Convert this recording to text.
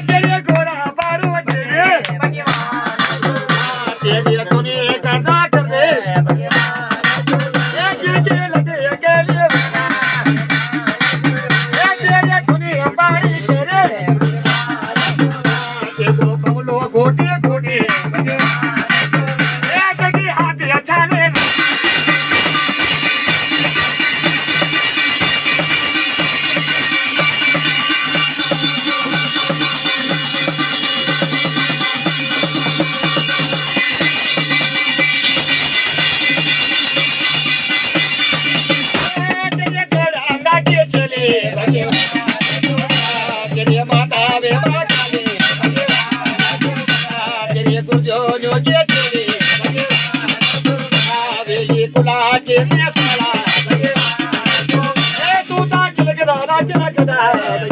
तेरे घोड़ा पारो तेरे तेरे तूने करदा कर दे जे लगे के लिए तेरे तूने पानी तेरे देखो कमलो घोटे घोटे जगी हाथ अच्छा ले तेरे माता वे माता तेरे गुरजो जो के चले वे ये कुला के में साला तू ता चल के राजा चल के